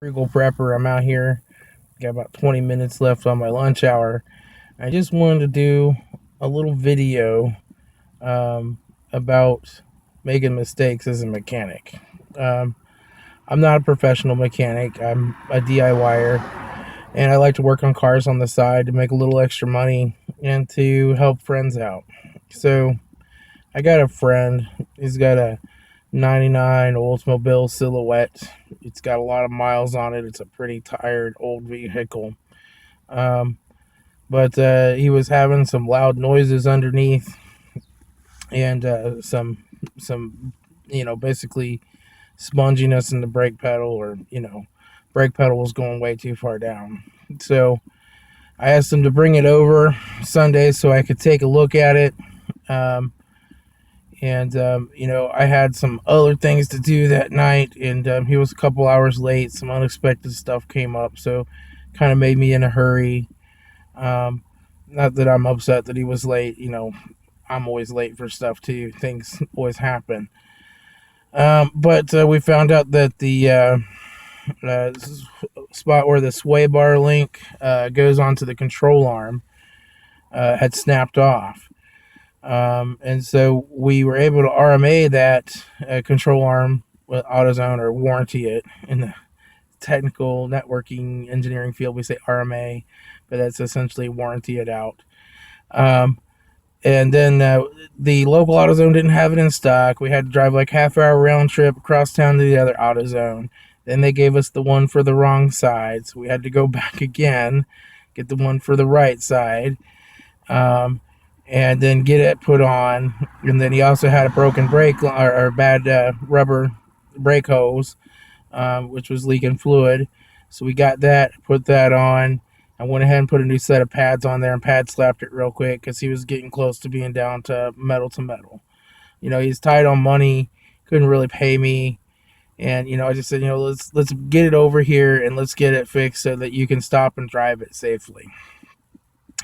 Frugal Prepper. I'm out here. Got about 20 minutes left on my lunch hour. I just wanted to do a little video um, about making mistakes as a mechanic. Um, I'm not a professional mechanic. I'm a DIYer, and I like to work on cars on the side to make a little extra money and to help friends out. So I got a friend. He's got a 99 Oldsmobile Silhouette. It's got a lot of miles on it. It's a pretty tired old vehicle. Um, but he was having some loud noises underneath and some basically sponginess in the brake pedal, or brake pedal was going way too far down. So I asked him to bring it over Sunday so I could take a look at it. Um, and I had some other things to do that night, and he was a couple hours late. Some unexpected stuff came up, so kind of made me in a hurry. Um, Not that I'm upset that he was late. I'm always late for stuff too. Things always happen. But we found out that the uh, spot where the sway bar link goes onto the control arm had snapped off. And so we were able to RMA that control arm with AutoZone, or warranty it. In the technical networking engineering field, we say RMA, but that's essentially warranty it out. Um, and then the local AutoZone didn't have it in stock. We had to drive like half-hour round trip across town to the other AutoZone. Then they gave us the one for the wrong side, so we had to go back again, get the one for the right side. Um, and then get it put on. And then he also had a broken brake or bad rubber brake hose, which was leaking fluid. So we got that, put that on. I went ahead and put a new set of pads on there and pad slapped it real quick because he was getting close to being down to metal to metal. He's tight on money, couldn't really pay me. And I just said, let's get it over here and let's get it fixed so that you can stop and drive it safely.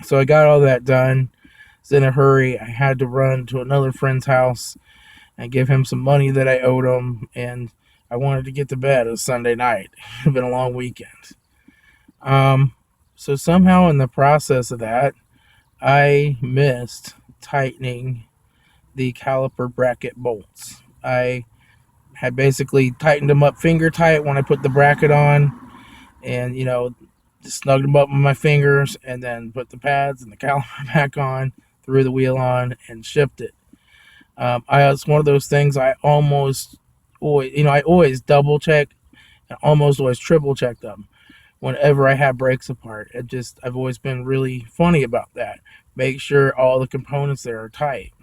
So I got all that done. Was in a hurry. I had to run to another friend's house and give him some money that I owed him, and I wanted to get to bed. It was Sunday night. It's been a long weekend. Um, so somehow in the process of that, I missed tightening the caliper bracket bolts. I had basically tightened them up finger tight when I put the bracket on, and just snugged them up with my fingers, and then put the pads and the caliper back on, threw the wheel on, and shipped it. It's one of those things I almost always, I always double check and almost always triple check them whenever I have brakes apart. I've always been really funny about that. Make sure all the components there are tight.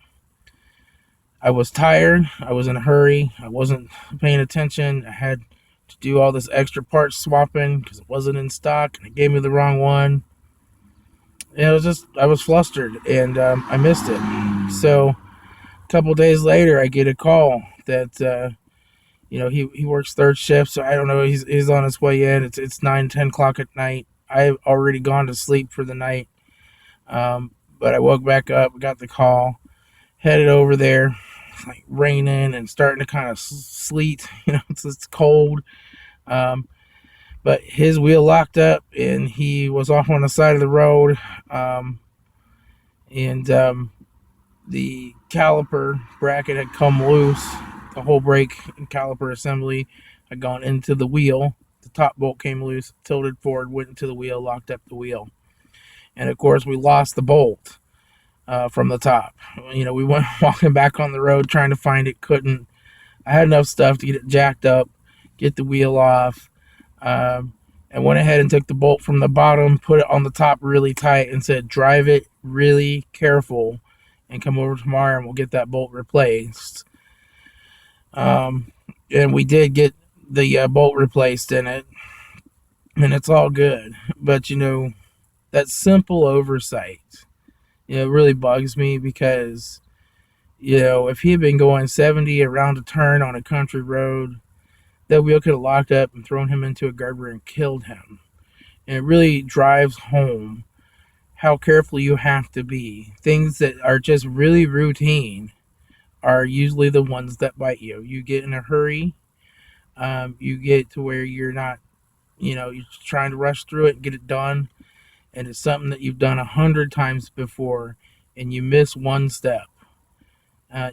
I was tired. I was in a hurry. I wasn't paying attention. I had to do all this extra part swapping because it wasn't in stock and it gave me the wrong one. And I was flustered, and I missed it. So a couple days later, I get a call that he works third shift, so I don't know. He's on his way in. It's 9-10 o'clock at night. I've already gone to sleep for the night, but I woke back up, got the call, headed over there. It's like raining and starting to kind of sleet. It's cold. Um, but his wheel locked up, and he was off on the side of the road. And the caliper bracket had come loose. The whole brake and caliper assembly had gone into the wheel. The top bolt came loose, tilted forward, went into the wheel, locked up the wheel. And of course, we lost the bolt from the top. We went walking back on the road trying to find it, couldn't. I had enough stuff to get it jacked up, get the wheel off, and went ahead and took the bolt from the bottom, put it on the top really tight, and said, drive it really careful and come over tomorrow and we'll get that bolt replaced. And we did get the bolt replaced in it, and it's all good. But that simple oversight, really bugs me because if he had been going 70 around a turn on a country road, that wheel could have locked up and thrown him into a guardrail and killed him. And it really drives home how careful you have to be. Things that are just really routine are usually the ones that bite you. You get in a hurry. You get to where you're not You're trying to rush through it and get it done, and it's something that you've done 100 times before, and you miss one step.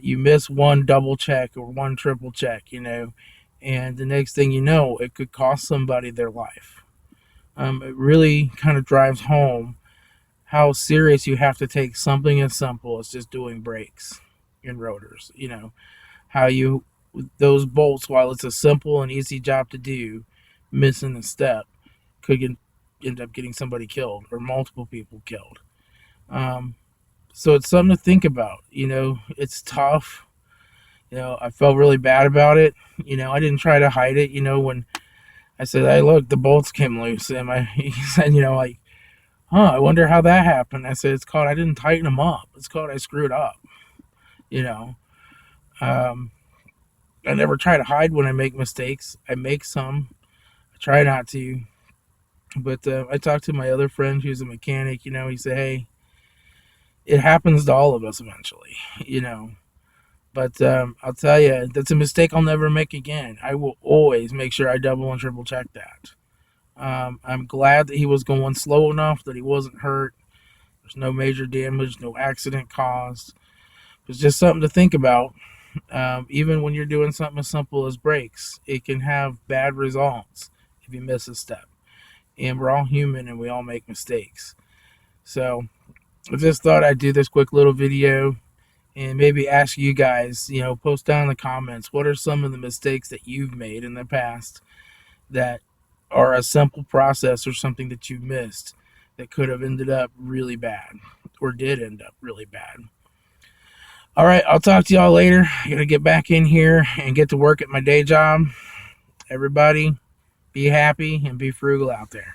You miss one double check or one triple check, and the next thing you know, it could cost somebody their life. It really kind of drives home how serious you have to take something as simple as just doing brakes and rotors. How those bolts, while it's a simple and easy job to do, missing a step could end up getting somebody killed or multiple people killed. Um, so it's something to think about. It's tough. I felt really bad about it. I didn't try to hide it. When I said, "Hey, look, the bolts came loose," and he said, like, "Huh, I wonder how that happened." I said, "It's called I didn't tighten them up. It's called I screwed up." You know, um, I never try to hide when I make mistakes. I make some. I try not to. But I talked to my other friend who's a mechanic. He said, "Hey, it happens to all of us eventually." You know, but I'll tell you, that's a mistake I'll never make again. I will always make sure I double and triple check that. I'm glad that he was going slow enough that he wasn't hurt. There's no major damage, no accident caused. It's just something to think about. Even when you're doing something as simple as brakes, it can have bad results if you miss a step. And we're all human and we all make mistakes. So I just thought I'd do this quick little video and maybe ask you guys, post down in the comments, what are some of the mistakes that you've made in the past that are a simple process or something that you missed that could have ended up really bad or did end up really bad. All right, I'll talk to y'all later. I gotta get back in here and get to work at my day job. Everybody, be happy and be frugal out there.